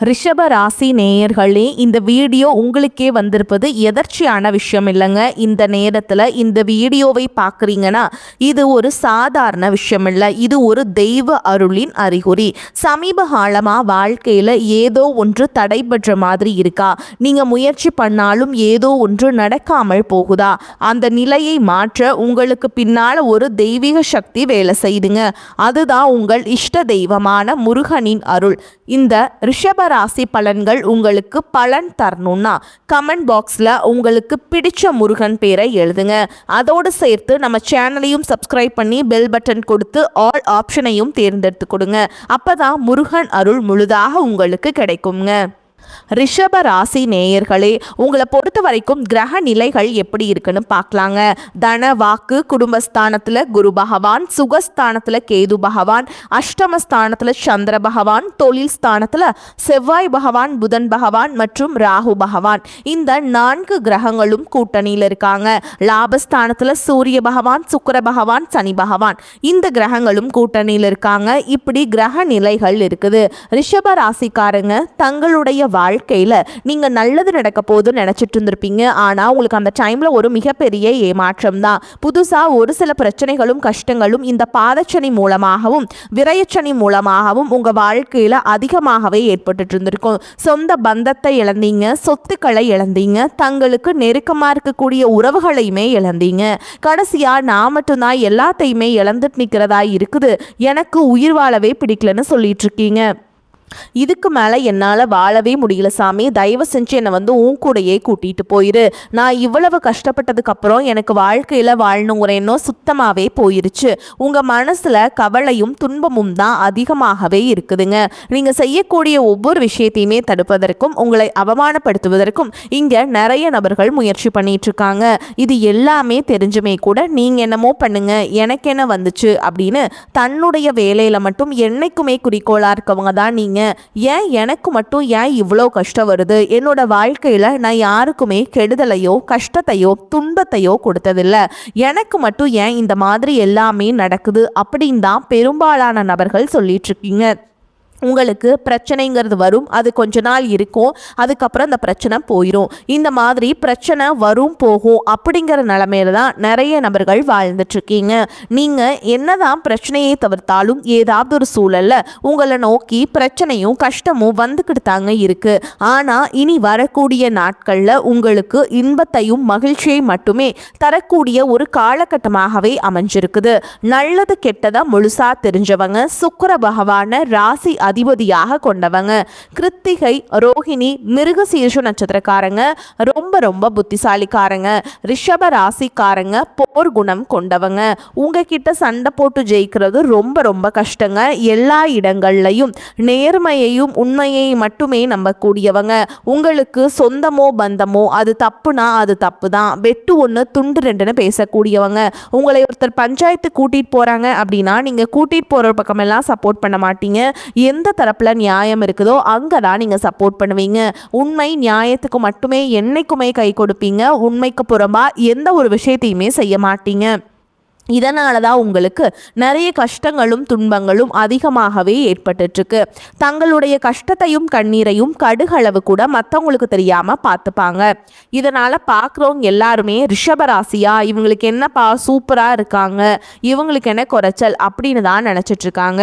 ரிஷப ராசி நேயர்களே, இந்த வீடியோ உங்களுக்கே வந்திருப்பது எதர்ச்சியான விஷயம் இல்லைங்க. இந்த நேரத்தில் இந்த வீடியோவை பார்க்குறீங்கன்னா இது ஒரு சாதாரண விஷயம் இல்லை, இது ஒரு தெய்வ அருளின் அறிகுறி. சமீப காலமாக வாழ்க்கையில் ஏதோ ஒன்று தடைபெற்ற மாதிரி இருக்கா? நீங்கள் முயற்சி பண்ணாலும் ஏதோ ஒன்று நடக்காமல் போகுதா? அந்த நிலையை மாற்ற உங்களுக்கு பின்னால் ஒரு தெய்வீக சக்தி வேலை செய்யுதுங்க. அதுதான் உங்கள் இஷ்ட தெய்வமான முருகனின் அருள். இந்த ரிஷப ராசி பலன்கள் உங்களுக்கு பலன் தரணும்னா கமெண்ட் பாக்ஸில் உங்களுக்கு பிடிச்ச முருகன் பேரை எழுதுங்க. அதோடு சேர்த்து நம்ம சேனலையும் சப்ஸ்கிரைப் பண்ணி பெல் பட்டன் கொடுத்து ஆல் ஆப்ஷனையும் தேர்ந்தெடுத்து கொடுங்க. அப்பதான் முருகன் அருள் முழுதாக உங்களுக்கு கிடைக்குங்க. ரிஷப ராசி நேயர்களே, உங்களை பொறுத்த வரைக்கும் கிரக நிலைகள் எப்படி இருக்குன்னு பார்க்கலாங்க. தன வாக்கு குடும்பஸ்தானத்தில் குரு பகவான், சுகஸ்தானத்தில் கேது பகவான், அஷ்டமஸ்தானத்தில் சந்திர பகவான், தொழில் ஸ்தானத்தில் செவ்வாய் பகவான், புதன் பகவான் மற்றும் ராகு பகவான். இந்த 4 கிரகங்களும் கூட்டணியில் இருக்காங்க. லாபஸ்தானத்தில் சூரிய பகவான், சுக்கிர பகவான், சனி பகவான், இந்த கிரகங்களும் கூட்டணியில் இருக்காங்க. இப்படி கிரக நிலைகள் இருக்குது. ரிஷப ராசிக்காரங்க தங்களுடைய வாழ்க்கையில் நீங்கள் நல்லது நடக்க போதுன்னு நினச்சிட்டு இருந்திருப்பீங்க. ஆனால் உங்களுக்கு அந்த டைமில் ஒரு மிகப்பெரிய ஏமாற்றம் தான். புதுசாக ஒரு சில பிரச்சனைகளும் கஷ்டங்களும் இந்த பாதச்சனி மூலமாகவும் விரயச்சனி மூலமாகவும் உங்கள் வாழ்க்கையில் அதிகமாகவே ஏற்பட்டு இருந்திருக்கும். சொந்த பந்தத்தை இழந்தீங்க, சொத்துக்களை இழந்தீங்க, தங்களுக்கு நெருக்கமாக இருக்கக்கூடிய உறவுகளையுமே இழந்தீங்க. கடைசியாக நான் மட்டும்தான் எல்லாத்தையுமே இழந்துட்டு நிற்கிறதா இருக்குது, எனக்கு உயிர் வாழவே பிடிக்கலன்னு சொல்லிட்டு இருக்கீங்க. இதுக்கு மேலே என்னால் வாழவே முடியல சாமி, தயவு செஞ்சு என்னை உன் கூடையே கூட்டிகிட்டு போயிரு. நான் இவ்வளவு கஷ்டப்பட்டதுக்கப்புறம் எனக்கு வாழ்க்கையில் வாழணுங்கிற எண்ணம் சுத்தமாகவே போயிருச்சு. உங்கள் மனசில் கவலையும் துன்பமும் தான் அதிகமாகவே இருக்குதுங்க. நீங்கள் செய்யக்கூடிய ஒவ்வொரு விஷயத்தையுமே தடுப்பதற்கும் உங்களை அவமானப்படுத்துவதற்கும் இங்கே நிறைய நபர்கள் முயற்சி பண்ணிட்டு இருக்காங்க. இது எல்லாமே தெரிஞ்சுமே கூட நீங்கள் என்னமோ பண்ணுங்க, எனக்கு என்ன வந்துச்சு அப்படின்னு தன்னுடைய வேலையில் மட்டும் என்னைக்குமே குறிக்கோளாக இருக்கவங்க தான் நீங்கள். ஏன் எனக்கு மட்டும் ஏன் இவ்வளோ கஷ்டம் வருது? என்னோட வாழ்க்கையில் நான் யாருக்குமே கெடுதலையோ கஷ்டத்தையோ துன்பத்தையோ கொடுத்ததில்லை, எனக்கு மட்டும் ஏன் இந்த மாதிரி எல்லாமே நடக்குது அப்படின்னு தான் பெரும்பாலான நபர்கள் சொல்லிட்டு இருக்கீங்க. உங்களுக்கு பிரச்சனைங்கிறது வரும், அது கொஞ்ச நாள் இருக்கும், அதுக்கப்புறம் அந்த பிரச்சனை போயிடும். இந்த மாதிரி பிரச்சனை வரும் போகும் அப்படிங்கிற நிலைமையில தான் நிறைய நபர்கள் வாழ்ந்துட்டுருக்கீங்க. நீங்கள் என்னதான் பிரச்சனையை தவிர்த்தாலும் ஏதாவது ஒரு சூழலில் உங்களை நோக்கி பிரச்சனையும் கஷ்டமும் வந்துக்கிட்டு தாங்க இருக்குது. ஆனால் இனி வரக்கூடிய நாட்களில் உங்களுக்கு இன்பத்தையும் மகிழ்ச்சியை மட்டுமே தரக்கூடிய ஒரு காலகட்டமாகவே அமைஞ்சிருக்குது. நல்லது கெட்டதை முழுசாக தெரிஞ்சவங்க சுக்கிர பகவான ராசி அதிபதியாக கொண்டவங்க. கிருத்திகை, ரோஹிணி, மிருகசீரிஷ நட்சத்திரக்காரங்க ரொம்ப ரொம்ப புத்திசாலிக்காரங்க. ரிஷப ராசிக்காரங்க போர் குணம் கொண்டவங்க. உங்ககிட்ட சண்டை போட்டு ஜெயிக்கிறது ரொம்ப ரொம்ப கஷ்டங்க. எல்லா இடங்கள்லையும் நேர்மையையும் உண்மையை மட்டுமே நம்பக்கூடியவங்க. உங்களுக்கு சொந்தமோ பந்தமோ அது தப்புனா அது தப்பு தான், வெட்டு ஒன்று துண்டு ரெண்டுன்னு பேசக்கூடியவங்க. உங்களை ஒருத்தர் பஞ்சாயத்து கூட்டிகிட்டு போகிறாங்க அப்படின்னா நீங்கள் கூட்டிகிட்டு போகிற பக்கமெல்லாம் சப்போர்ட் பண்ண மாட்டீங்க. எந்த தரப்பில் நியாயம் இருக்குதோ அங்கே தான் நீங்கள் சப்போர்ட் பண்ணுவீங்க. உண்மை நியாயத்துக்கு மட்டுமே என்னைக்குமே கை கொடுப்பீங்க. உண்மைக்கு புறம்பா எந்த ஒரு விஷயத்தையுமே செய்ய மாட்டீங்க. இதனால தான் உங்களுக்கு நிறைய கஷ்டங்களும் துன்பங்களும் அதிகமாகவே ஏற்பட்டுருக்கு. தங்களுடைய கஷ்டத்தையும் கண்ணீரையும் கடுகளவு கூட மற்றவங்களுக்கு தெரியாமல் பார்த்துப்பாங்க. இதனால் பார்க்குறவங்க எல்லாருமே ரிஷபராசியா, இவங்களுக்கு என்னப்பா சூப்பராக இருக்காங்க, இவங்களுக்கு என்ன குறைச்சல் அப்படின்னு தான் நினச்சிட்ருக்காங்க.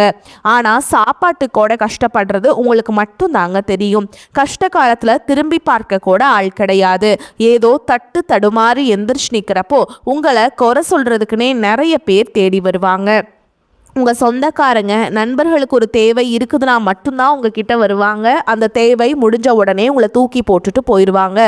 ஆனால் சாப்பாட்டுக்கூட கஷ்டப்படுறது உங்களுக்கு மட்டும் தாங்க தெரியும். கஷ்ட காலத்தில் திரும்பி பார்க்க கூட ஆள் கிடையாது. ஏதோ தட்டு தடுமாறி எந்திரிச்சு நிற்கிறப்போ உங்களை குறை சொல்கிறதுக்குன்னே நிறைய பேர் தேடி வருவாங்க. உங்கள் சொந்தக்காரங்க நண்பர்களுக்கு ஒரு தேவை இருக்குதுன்னா மட்டும்தான் உங்ககிட்ட வருவாங்க. அந்த தேவை முடிஞ்ச உடனே உங்களை தூக்கி போட்டுட்டு போயிடுவாங்க.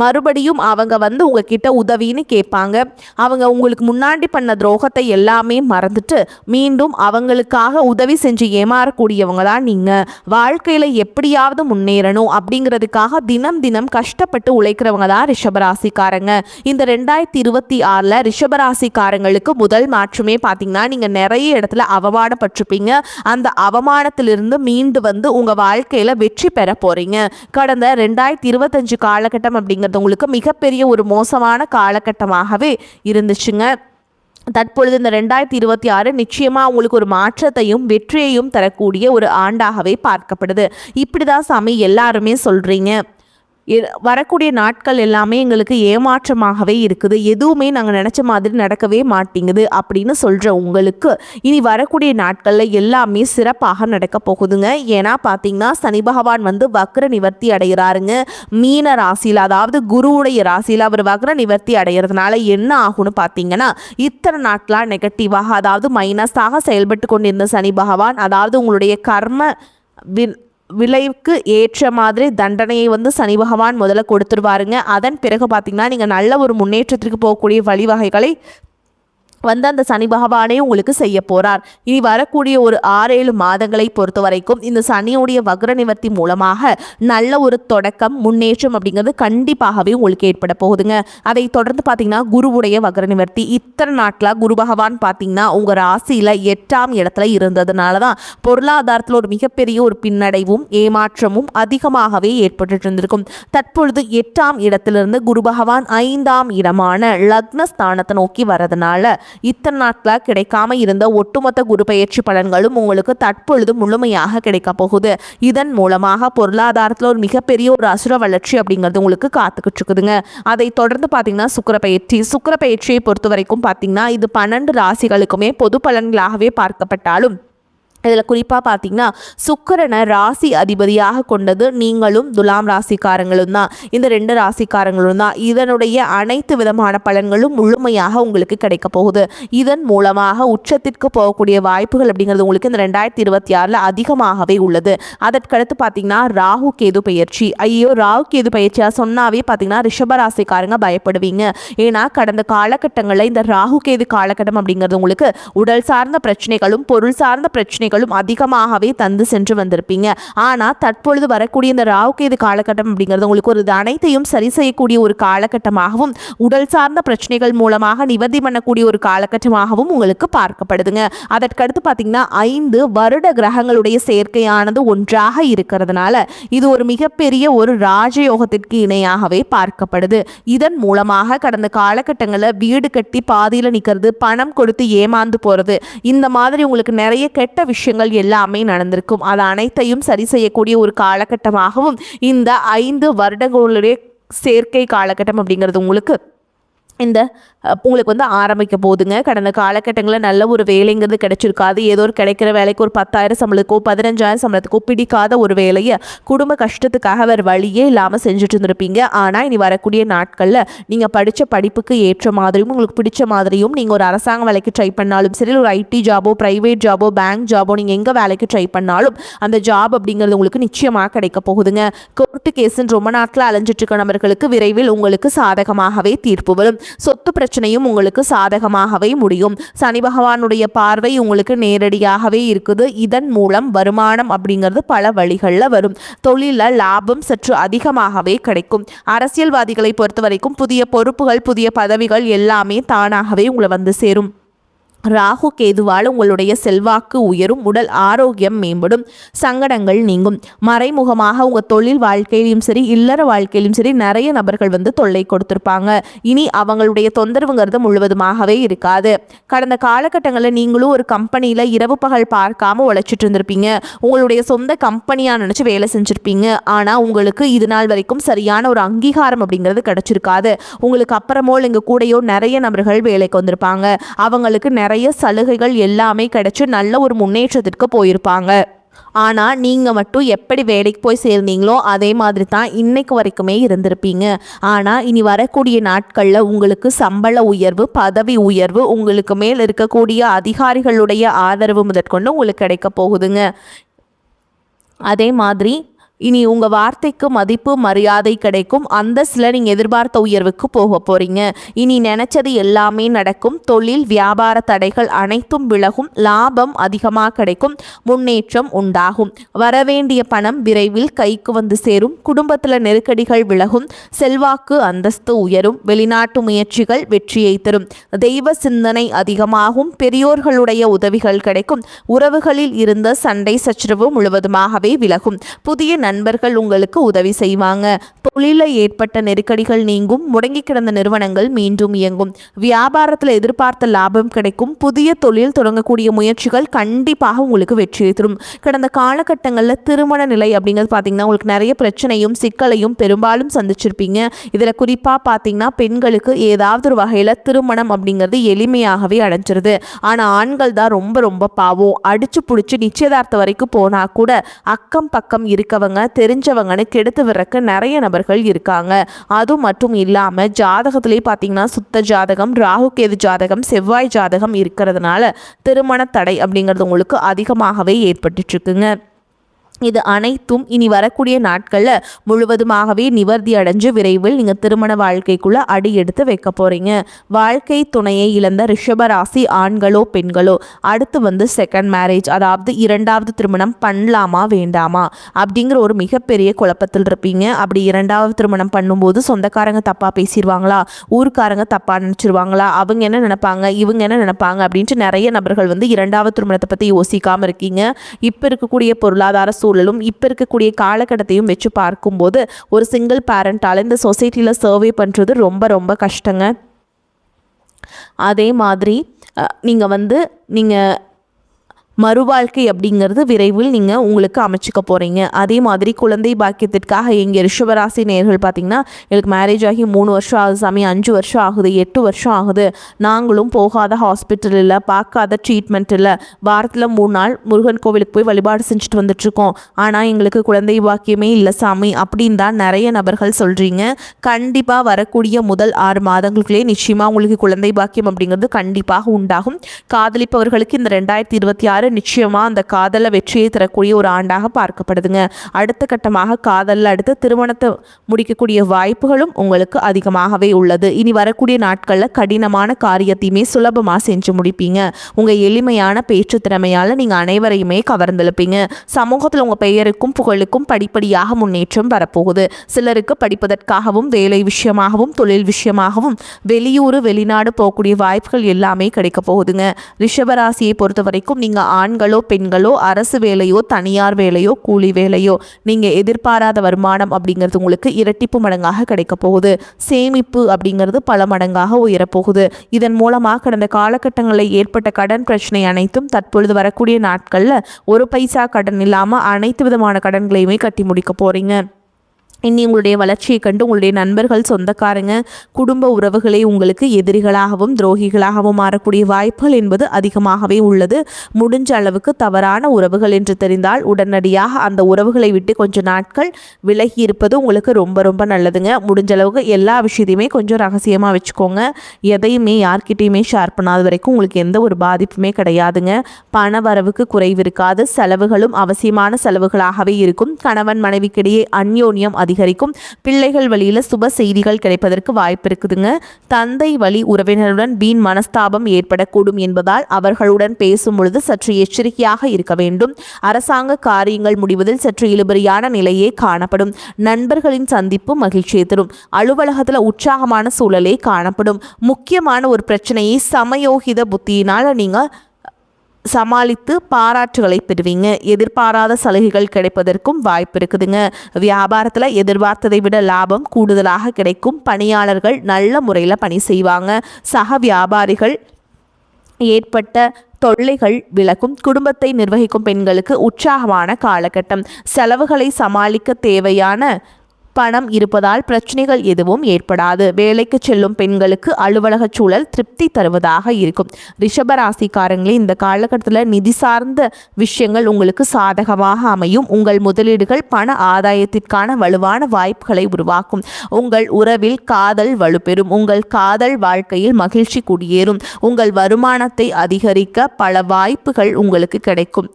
மறுபடியும் அவங்க உங்ககிட்ட உதவின்னு கேட்பாங்க. அவங்க உங்களுக்கு முன்னாடி பண்ண துரோகத்தை எல்லாமே மறந்துட்டு மீண்டும் அவங்களுக்காக உதவி செஞ்சு ஏமாறக்கூடியவங்க தான் நீங்கள். வாழ்க்கையில் எப்படியாவது முன்னேறணும் அப்படிங்கிறதுக்காக தினம் தினம் கஷ்டப்பட்டு உழைக்கிறவங்க தான் ரிஷபராசிக்காரங்க. இந்த 2026 ரிஷபராசிக்காரங்களுக்கு முதல் மாற்றமே பார்த்தீங்கன்னா நீங்கள் நிறைய இடத்துல அவமானப்பட்டிருப்பீங்க. அந்த அவமானத்திலிருந்து மீண்டு உங்க வாழ்க்கையில வெற்றி பெற போறீங்க. கடந்த 2025 காலகட்டம் அப்படிங்கிறது உங்களுக்கு மிகப்பெரிய ஒரு மோசமான காலகட்டமாகவே இருந்துச்சுங்க. தற்பொழுது இந்த 2026 நிச்சயமாக உங்களுக்கு ஒரு மாற்றத்தையும் வெற்றியையும் தரக்கூடிய ஒரு ஆண்டாகவே பார்க்கப்படுது. இப்படி தான் சாமி எல்லாருமே சொல்கிறீங்க. வரக்கூடிய நாட்கள் எல்லாமே எங்களுக்கு ஏமாற்றமாகவே இருக்குது, எதுவுமே நாங்கள் நினச்ச மாதிரி நடக்கவே மாட்டேங்குது அப்படின்னு சொல்கிற உங்களுக்கு இனி வரக்கூடிய நாட்களில் எல்லாமே சிறப்பாக நடக்க போகுதுங்க. ஏன்னா பார்த்தீங்கன்னா சனி பகவான் வந்து வக்ர நிவர்த்தி அடைகிறாருங்க மீன ராசியில், அதாவது குருவுடைய ராசியில் அவர் வக்ர நிவர்த்தி அடைகிறதுனால என்ன ஆகும்னு பார்த்தீங்கன்னா இத்தனை நாட்களாக நெகட்டிவாக, அதாவது மைனஸாக செயல்பட்டு கொண்டிருந்த சனி பகவான், அதாவது உங்களுடைய கர்ம விளைவுக்கு ஏற்ற மாதிரி தண்டனையை வந்து சனி பகவான் முதல்ல கொடுத்துருவாருங்க. அதன் பிறகு பார்த்தீங்கன்னா நீங்கள் நல்ல ஒரு முன்னேற்றத்திற்கு போகக்கூடிய வழிவகைகளை வந்து அந்த சனி பகவானே உங்களுக்கு செய்ய போகிறார். இனி வரக்கூடிய ஒரு 6-7 மாதங்களை பொறுத்த வரைக்கும் இந்த சனியுடைய வக்ர நிவர்த்தி மூலமாக நல்ல ஒரு தொடக்கம் முன்னேற்றம் அப்படிங்கிறது கண்டிப்பாகவே உங்களுக்கு ஏற்பட போகுதுங்க. அதை தொடர்ந்து பார்த்தீங்கன்னா குருவுடைய வக்ர நிவர்த்தி இத்தனை நாட்களாக குரு பகவான் பார்த்தீங்கன்னா உங்கள் ராசியில் 8ஆம் இடத்துல இருந்ததுனால தான் பொருளாதாரத்தில் ஒரு மிகப்பெரிய ஒரு பின்னடைவும் ஏமாற்றமும் அதிகமாகவே ஏற்பட்டு இருந்திருக்கும். தற்பொழுது 8ஆம் இடத்திலிருந்து குரு பகவான் 5ஆம் இடமான லக்னஸ்தானத்தை நோக்கி வரதுனால இத்தனை நாட்களாக கிடைக்காம இருந்த ஒட்டுமொத்த குரு பயிற்சி பலன்களும் உங்களுக்கு தற்பொழுது முழுமையாக கிடைக்க போகுது. இதன் மூலமாக பொருளாதாரத்தில் ஒரு மிகப்பெரிய ஒரு அசுர வளர்ச்சி அப்படிங்கிறது உங்களுக்கு காத்துக்கிட்டு இருக்குதுங்க. அதை தொடர்ந்து பார்த்தீங்கன்னா சுக்கிர பயிற்சியை பொறுத்த வரைக்கும் பார்த்தீங்கன்னா இது 12 ராசிகளுக்குமே பொது பலன்களாகவே பார்க்கப்பட்டாலும் இதில் குறிப்பாக பார்த்தீங்கன்னா சுக்கிரனை ராசி அதிபதியாக கொண்டது நீங்களும் துலாம் ராசிக்காரங்களும் தான். இந்த 2 ராசிக்காரங்களும் தான். இதனுடைய அனைத்து விதமான பலன்களும் முழுமையாக உங்களுக்கு கிடைக்க போகுது. இதன் மூலமாக உச்சத்திற்கு போகக்கூடிய வாய்ப்புகள் அப்படிங்கிறது உங்களுக்கு இந்த 2026 அதிகமாகவே உள்ளது. அதற்கடுத்து பார்த்தீங்கன்னா ராகு கேது பயிற்சி. ஐயோ, ராகு கேது பயிற்சியாக சொன்னாவே பார்த்தீங்கன்னா ரிஷபராசிக்காரங்க பயப்படுவீங்க. ஏன்னா கடந்த காலகட்டங்களில் இந்த ராகு கேது காலகட்டம் அப்படிங்கிறது உங்களுக்கு உடல் சார்ந்த பிரச்சனைகளும் பொருள் சார்ந்த பிரச்சனை அதிகமாகவே தந்து சென்று வந்திருப்பீங்க. ஆனால் தற்பொழுது வரக்கூடிய இந்த ராகுகேது காலகட்டம் அப்படிங்கிறது உங்களுக்கு ஒரு அனைத்தையும் சரி செய்யக்கூடிய ஒரு காலகட்டமாகவும் உடல் சார்ந்த பிரச்சனைகள் மூலமாக நிவர்த்தி பண்ணக்கூடிய ஒரு காலகட்டமாகவும் உங்களுக்கு பார்க்கப்படுதுங்க. அதற்கடுத்து பார்த்தீங்கன்னா 5 வருட கிரகங்களுடைய சேர்க்கையானது ஒன்றாக இருக்கிறதுனால இது ஒரு மிகப்பெரிய ஒரு ராஜயோகத்திற்கு இணையாகவே பார்க்கப்படுது. இதன் மூலமாக கடந்த காலகட்டங்களில் வீடு கட்டி பாதியில் நிற்கிறது, பணம் கொடுத்து ஏமாந்து போகிறது, இந்த மாதிரி உங்களுக்கு நிறைய கெட்ட விஷயங்கள் எல்லாமே நடந்திருக்கும். அது அனைத்தையும் சரி செய்யக்கூடிய ஒரு காலகட்டமாகவும் இந்த 5 வருடங்களுடைய சேர்க்கை காலகட்டம் அப்படிங்கிறது உங்களுக்கு வந்து ஆரம்பிக்க போதுங்க. கடந்த காலகட்டங்களில் நல்ல ஒரு வேலைங்கிறது கிடைச்சிருக்காது. ஏதோ ஒரு கிடைக்கிற வேலைக்கு ஒரு 10,000 சம்பளத்துக்கோ 15,000 சம்பளத்துக்கோ பிடிக்காத ஒரு வேலையை குடும்ப கஷ்டத்துக்காக வேறு வழியே இல்லாமல் செஞ்சுட்டு இருந்திருப்பீங்க. ஆனால் இனி வரக்கூடிய நாட்களில் நீங்கள் படித்த படிப்புக்கு ஏற்ற மாதிரியும் உங்களுக்கு பிடிச்ச மாதிரியும் நீங்கள் ஒரு அரசாங்க வேலைக்கு ட்ரை பண்ணாலும் சரி, ஒரு ஐடி ஜாபோ ப்ரைவேட் ஜாபோ பேங்க் ஜாபோ நீங்கள் எங்கே வேலைக்கு ட்ரை பண்ணாலும் அந்த ஜாப் அப்படிங்கிறது உங்களுக்கு நிச்சயமாக கிடைக்க போகுதுங்க. கோர்ட்டு கேஸுன்னு ரொம்ப நாட்கள் அலைஞ்சிட்டு இருக்க நபர்களுக்கு விரைவில் உங்களுக்கு சாதகமாகவே தீர்ப்பு வரும். சொத்து பிரச்சனையும் உங்களுக்கு சாதகமாகவே முடியும். சனி பகவானுடைய பார்வை உங்களுக்கு நேரடியாகவே இருக்குது. இதன் மூலம் வருமானம் அப்படிங்கிறது பல வழிகளில் வரும். தொழிலில் லாபம் சற்று அதிகமாகவே கிடைக்கும். அரசியல்வாதிகளை பொறுத்த வரைக்கும் புதிய பொறுப்புகள் புதிய பதவிகள் எல்லாமே தானாகவே உங்களை வந்து சேரும். ராகு கேதுவால் உங்களுடைய செல்வாக்கு உயரும், உடல் ஆரோக்கியம் மேம்படும், சங்கடங்கள் நீங்கும். மறைமுகமாக உங்கள் தொழில் வாழ்க்கையிலும் சரி இல்லற வாழ்க்கையிலும் சரி நிறைய நபர்கள் வந்து தொல்லை கொடுத்துருப்பாங்க. இனி அவங்களுடைய தொந்தரவுங்கிறது முழுவதுமாகவே இருக்காது. கடந்த காலகட்டங்களில் நீங்களும் ஒரு கம்பெனியில் இரவு பகல் பார்க்காம உழைச்சிட்டு இருந்திருப்பீங்க. உங்களுடைய சொந்த கம்பெனியாக நினச்சி வேலை செஞ்சுருப்பீங்க. ஆனால் உங்களுக்கு இது நாள் வரைக்கும் சரியான ஒரு அங்கீகாரம் அப்படிங்கிறது கிடச்சிருக்காது. உங்களுக்கு அப்புறமோல் எங்கள் கூடையோ நிறைய நபர்கள் வேலைக்கு வந்திருப்பாங்க. அவங்களுக்கு நிறைய சலுகைகள் எல்லாமே கிடைச்சு நல்ல ஒரு முன்னேற்றத்திற்கு போயிருப்பாங்க. ஆனால் நீங்கள் மட்டும் எப்படி வேலைக்கு போய் சேர்ந்தீங்களோ அதே மாதிரி தான் இன்னைக்கு வரைக்குமே இருந்திருப்பீங்க. ஆனால் இனி வரக்கூடிய நாட்களில் உங்களுக்கு சம்பள உயர்வு பதவி உயர்வு உங்களுக்கு மேல் இருக்கக்கூடிய அதிகாரிகளுடைய ஆதரவு முதற்கொண்டு உங்களுக்கு கிடைக்க போகுதுங்க. அதே மாதிரி இனி உங்கள் வார்த்தைக்கு மதிப்பு மரியாதை கிடைக்கும். அந்த சில நீங்கள் எதிர்பார்த்த உயர்வுக்கு போக போகிறீங்க. இனி நினச்சது எல்லாமே நடக்கும். தொழில் வியாபார தடைகள் அனைத்தும் விலகும். லாபம் அதிகமாக கிடைக்கும். முன்னேற்றம் உண்டாகும். வரவேண்டிய பணம் விரைவில் கைக்கு வந்து சேரும். குடும்பத்தில் நெருக்கடிகள் விலகும். செல்வாக்கு அந்தஸ்து உயரும். வெளிநாட்டு முயற்சிகள் வெற்றியை தரும். தெய்வ சிந்தனை அதிகமாகும். பெரியோர்களுடைய உதவிகள் கிடைக்கும். உறவுகளில் இருந்த சண்டை சச்சரவு முழுவதுமாகவே விலகும். புதிய நண்பர்கள் உங்களுக்கு உதவி செய்வாங்க. தொழிலில் ஏற்பட்ட நெருக்கடிகள் நீங்கும். முடங்கி கிடந்த நிறுவனங்கள் மீண்டும் இயங்கும். வியாபாரத்தில் எதிர்பார்த்த லாபம் கிடைக்கும். புதிய தொழில் தொடங்கக்கூடிய முயற்சிகள் கண்டிப்பாக உங்களுக்கு வெற்றியை தரும். கடந்த காலகட்டங்களில் திருமண நிலை அப்படிங்கிறது பார்த்தீங்கன்னா உங்களுக்கு நிறைய பிரச்சனையும் சிக்கலையும் பெரும்பாலும் சந்திச்சிருப்பீங்க. இதில் குறிப்பாக பார்த்தீங்கன்னா பெண்களுக்கு ஏதாவது ஒரு வகையில் திருமணம் அப்படிங்கிறது எளிமையாகவே அடைஞ்சிருது. ஆனால் ஆண்கள் தான் ரொம்ப ரொம்ப பாவம். அடிச்சு பிடிச்சி நிச்சயதார்த்தம் வரைக்கும் போனால் கூட அக்கம் பக்கம் இருக்கவங்க தெரிஞ்சவங்கன்னு கெடுத்து விடுறக்கு நிறைய நபர்கள் இருக்காங்க. அது மட்டும் இல்லாமல் ஜாதகத்திலே பார்த்தீங்கன்னா சுத்த ஜாதகம், ராகு கேது ஜாதகம், செவ்வாய் ஜாதகம் இருக்கிறதுனால திருமண தடை அப்படிங்கிறது உங்களுக்கு அதிகமாகவே ஏற்பட்டுட்டு இருக்குங்க. இது அனைத்தும் இனி வரக்கூடிய நாட்களில் முழுவதுமாகவே நிவர்த்தி அடைஞ்சு விரைவில் நீங்கள் திருமண வாழ்க்கைக்குள்ளே அடி எடுத்து வைக்க போகிறீங்க. வாழ்க்கை துணையை இழந்த ரிஷபராசி ஆண்களோ பெண்களோ அடுத்து செகண்ட் மேரேஜ், அதாவது இரண்டாவது திருமணம் பண்ணலாமா வேண்டாமா அப்படிங்கிற ஒரு மிகப்பெரிய குழப்பத்தில் இருப்பீங்க. அப்படி இரண்டாவது திருமணம் பண்ணும்போது சொந்தக்காரங்க தப்பாக பேசிடுவாங்களா, ஊருக்காரங்க தப்பாக நினச்சிருவாங்களா, அவங்க என்ன நினைப்பாங்க, இவங்க என்ன நினைப்பாங்க அப்படின்ட்டு நிறைய நபர்கள் இரண்டாவது திருமணத்தை பற்றி யோசிக்காமல் இருக்கீங்க. இப்போ இருக்கக்கூடிய பொருளாதார சூழலும் இப்போ இருக்கக்கூடிய காலகட்டத்தையும் வச்சு பார்க்கும்போது ஒரு சிங்கிள் பேரண்டால் இந்த சொசைட்டியில் சர்வே பண்ணுறது ரொம்ப ரொம்ப கஷ்டங்க. அதே மாதிரி நீங்கள் மறுவாழ்க்கை அப்படிங்கிறது விரைவில் நீங்கள் உங்களுக்கு அமைச்சிக்க போகிறீங்க. அதே மாதிரி குழந்தை பாக்கியத்திற்காக எங்கள் ரிஷபராசி நேயர்கள் பார்த்திங்கன்னா எனக்கு மேரேஜ் ஆகி 3 வருஷம் ஆகுது சாமி, 5 வருஷம் ஆகுது, 8 வருஷம் ஆகுது, நாங்களும் போகாத ஹாஸ்பிட்டல் இல்லை, பார்க்காத ட்ரீட்மெண்ட் இல்லை, வாரத்தில் 3 நாள் முருகன் கோவிலுக்கு போய் வழிபாடு செஞ்சுட்டு வந்துட்டுருக்கோம், ஆனால் எங்களுக்கு குழந்தை பாக்கியமே இல்லை சாமி அப்படின்னு தான் நிறைய நபர்கள் சொல்கிறீங்க. கண்டிப்பாக வரக்கூடிய முதல் 6 மாதங்களுக்குள்ளே நிச்சயமாக உங்களுக்கு குழந்தை பாக்கியம் அப்படிங்கிறது கண்டிப்பாக உண்டாகும். காதலிப்பவர்களுக்கு இந்த 2026 நிச்சயமாக அந்த காதலில் வெற்றியை தரக்கூடிய ஒரு ஆண்டாக பார்க்கப்படுதுங்க. அடுத்த கட்டமாக காதலில் அடுத்து திருமணத்தை முடிக்கக்கூடிய வாய்ப்புகளும் உங்களுக்கு அதிகமாகவே உள்ளது. இனி வரக்கூடிய நாட்களில் கடினமான காரியத்தையுமே சுலபமாக செஞ்சு முடிப்பீங்க. உங்கள் எளிமையான பேச்சு திறமையால் நீங்கள் அனைவரையுமே கவர்ந்தெழுப்பீங்க. சமூகத்தில் உங்கள் பெயருக்கும் புகழுக்கும் படிப்படியாக முன்னேற்றம் வரப்போகுது. சிலருக்கு படிப்பதற்காகவும் வேலை விஷயமாகவும் தொழில் விஷயமாகவும் வெளியூர் வெளிநாடு போகக்கூடிய வாய்ப்புகள் எல்லாமே கிடைக்க போகுதுங்க. ரிஷபராசியை பொறுத்த வரைக்கும் நீங்கள் ஆண்களோ பெண்களோ அரசு வேலையோ தனியார் வேலையோ கூலி வேலையோ நீங்கள் எதிர்பாராத வருமானம் அப்படிங்கிறது உங்களுக்கு இரட்டிப்பு மடங்காக கிடைக்க போகுது. சேமிப்பு அப்படிங்கிறது பல மடங்காக உயரப்போகுது. இதன் மூலமாக கடந்த காலகட்டங்களில் ஏற்பட்ட கடன் பிரச்சனை அனைத்தும் தற்பொழுது வரக்கூடிய நாட்களில் ஒரு பைசா கடன் இல்லாமல் அனைத்து விதமான கடன்களையுமே கட்டி முடிக்க போகிறீங்க. இனி உங்களுடைய வளர்ச்சியை கண்டு உங்களுடைய நண்பர்கள், சொந்தக்காரங்க, குடும்ப உறவுகளை உங்களுக்கு எதிரிகளாகவும் துரோகிகளாகவும் மாறக்கூடிய வாய்ப்புகள் என்பது அதிகமாகவே உள்ளது. முடிஞ்ச அளவுக்கு தவறான உறவுகள் என்று தெரிந்தால் உடனடியாக அந்த உறவுகளை விட்டு கொஞ்சம் நாட்கள் விலகி இருப்பது உங்களுக்கு ரொம்ப ரொம்ப நல்லதுங்க. முடிஞ்ச அளவுக்கு எல்லா விஷயத்தையுமே கொஞ்சம் ரகசியமாக வச்சுக்கோங்க. எதையுமே யார்கிட்டையுமே ஷேர் பண்ணாத வரைக்கும் உங்களுக்கு எந்த ஒரு பாதிப்புமே கிடையாதுங்க. பண வரவுக்கு குறைவு இருக்காது. செலவுகளும் அவசியமான செலவுகளாகவே இருக்கும். கணவன் மனைவிக்கிடையே அந்யோன்யம் அதிகரிக்கும். பிள்ளைகள் வழியில் சுப செய்திகள் கிடைப்பதற்கு வாய்ப்பு இருக்குதுங்க. தந்தை வழி உறவினருடன் வீண் மனஸ்தாபம் ஏற்படக்கூடும் என்பதால் அவர்களுடன் பேசும் பொழுது சற்று எச்சரிக்கையாக இருக்க வேண்டும். அரசாங்க காரியங்கள் முடிவதில் சற்று இழுபறியான நிலையே காணப்படும். நண்பர்களின் சந்திப்பு மகிழ்ச்சியை தரும். அலுவலகத்தில் உற்சாகமான சூழலே காணப்படும். முக்கியமான ஒரு பிரச்சனையை சமயோகித புத்தியினால் நீங்கள் சமாளித்து பாராட்டுகளை பெறுவீங்க. எதிர்பாராத சலுகைகள் கிடைப்பதற்கும் வாய்ப்பு இருக்குதுங்க. வியாபாரத்தில் எதிர்பார்த்ததை விட லாபம் கூடுதலாக கிடைக்கும். பணியாளர்கள் நல்ல முறையில் பணி செய்வாங்க. சக வியாபாரிகள் ஏற்பட்ட தொல்லைகள் விலகும். குடும்பத்தை நிர்வகிக்கும் பெண்களுக்கு உற்சாகமான காலகட்டம். செலவுகளை சமாளிக்க தேவையான பணம் இருப்பதால் பிரச்சனைகள் எதுவும் ஏற்படாது. வேலைக்கு செல்லும் பெண்களுக்கு அலுவலக சூழல் திருப்தி தருவதாக இருக்கும். ரிஷபராசிக்காரங்களே இந்த காலகட்டத்தில் நிதி சார்ந்த விஷயங்கள் உங்களுக்கு சாதகமாக அமையும். உங்கள் முதலீடுகள் பண ஆதாயத்திற்கான வலுவான வாய்ப்புகளை உருவாக்கும். உங்கள் உறவில் காதல் வலுப்பெறும். உங்கள் காதல் வாழ்க்கையில் மகிழ்ச்சி குடியேறும். உங்கள் வருமானத்தை அதிகரிக்க பல வாய்ப்புகள் உங்களுக்கு கிடைக்கும்.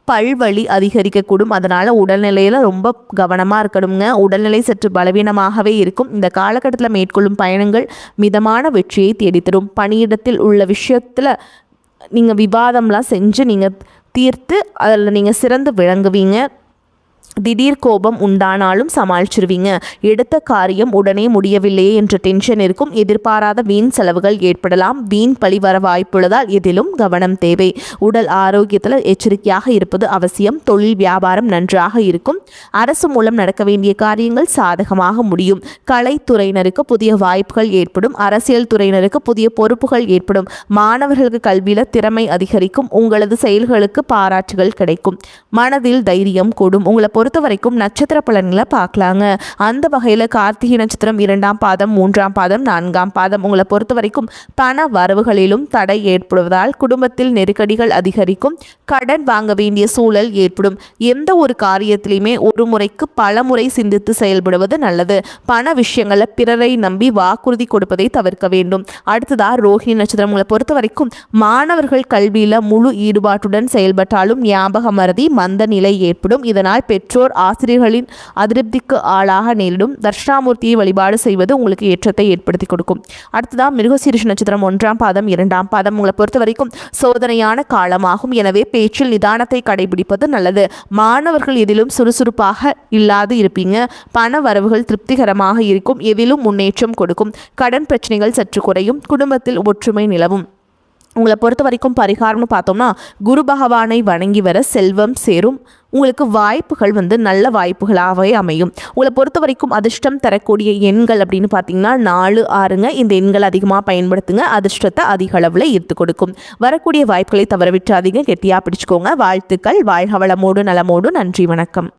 பல்வலி அதிகரிக்கக்கூடும். அதனால் உடல்நிலையில் ரொம்ப கவனமாக இருக்கணுங்க. உடல்நிலை சற்று பலவீனமாகவே இருக்கும். இந்த காலகட்டத்தில் மேற்கொள்ளும் பயணங்கள் மிதமான வெற்றியை தேடித்தரும். பணியிடத்தில் உள்ள விஷயத்தில் நீங்கள் விவாதம்லாம் செஞ்சு நீங்கள் தீர்த்து அதில் நீங்கள் சிறந்து விளங்குவீங்க. திடீர் கோபம் உண்டானாலும் சமாளிச்சிருவீங்க. எடுத்த காரியம் உடனே முடியவில்லையே என்ற டென்ஷன் இருக்கும். எதிர்பாராத வீண் செலவுகள் ஏற்படலாம். வீண் பழி வர வாய்ப்புள்ளதால் எதிலும் கவனம் தேவை. உடல் ஆரோக்கியத்தில் எச்சரிக்கையாக இருப்பது அவசியம். தொழில் வியாபாரம் நன்றாக இருக்கும். அரசு மூலம் நடக்க வேண்டிய காரியங்கள் சாதகமாக முடியும். கலைத்துறையினருக்கு புதிய வாய்ப்புகள் ஏற்படும். அரசியல் துறையினருக்கு புதிய பொறுப்புகள் ஏற்படும். மாணவர்களுக்கு கல்வியில் திறமை அதிகரிக்கும். உங்களது செயல்களுக்கு பாராட்டுகள் கிடைக்கும். மனதில் தைரியம் கூடும். உங்களை பொறுத்த வரைக்கும் நட்சத்திர பலன்களை பார்க்கலாங்க. அந்த வகையில் கார்த்திகை நட்சத்திரம் 2ஆம் பாதம், 3ஆம் பாதம், 4ஆம் பாதம் உங்களை பொறுத்த வரைக்கும் பண வரவுகளிலும் தடை ஏற்படுவதால் குடும்பத்தில் நெருக்கடிகள் அதிகரிக்கும். கடன் வாங்க வேண்டிய சூழல் ஏற்படும். எந்த ஒரு காரியத்திலையுமே ஒரு முறைக்கு பல முறை சிந்தித்து செயல்படுவது நல்லது. பண விஷயங்களில் பிறரை நம்பி வாக்குறுதி கொடுப்பதை தவிர்க்க வேண்டும். அடுத்ததா ரோஹிணி நட்சத்திரம் உங்களை பொறுத்த வரைக்கும் மாணவர்கள் கல்வியில் முழு ஈடுபாட்டுடன் செயல்பட்டாலும் ஞாபக மறதி மந்த நிலை ஏற்படும். இதனால் பெற்றோர் ஆசிரியர்களின் அதிருப்திக்கு ஆளாக நேரிடும். தட்சிணாமூர்த்தியை வழிபாடு செய்வது உங்களுக்கு ஏற்றத்தை ஏற்படுத்தி கொடுக்கும். அடுத்ததான் மிருகசீரிஷ நட்சத்திரம் 1ஆம் பாதம், 2ஆம் பாதம் உங்களை பொறுத்த வரைக்கும் சோதனையான காலமாகும். எனவே பேச்சில் நிதானத்தை கடைபிடிப்பது நல்லது. மாணவர்கள் எதிலும் சுறுசுறுப்பாக இல்லாது இருப்பீங்க. பண வரவுகள் திருப்திகரமாக இருக்கும். எதிலும் முன்னேற்றம் கொடுக்கும். கடன் பிரச்சனைகள் சற்று குறையும். குடும்பத்தில் ஒற்றுமை நிலவும். உங்களை பொறுத்த வரைக்கும் பரிகாரம்னு பார்த்தோம்னா குரு பகவானை வணங்கி வர செல்வம் சேரும். உங்களுக்கு வாய்ப்புகள் நல்ல வாய்ப்புகளாகவே அமையும். உங்களை பொறுத்த வரைக்கும் அதிர்ஷ்டம் தரக்கூடிய எண்கள் அப்படின்னு பார்த்தீங்கன்னா 4, 6ங்க. இந்த எண்கள் அதிகமாக பயன்படுத்துங்க. அதிர்ஷ்டத்தை அதிக அளவில் ஈர்த்து கொடுக்கும். வரக்கூடிய வாய்ப்புகளை தவற விட்டுறாதீங்க. கெட்டியாக பிடிச்சிக்கோங்க. வாழ்த்துக்கள். வாழ்க வளமோடு நலமோடு. நன்றி, வணக்கம்.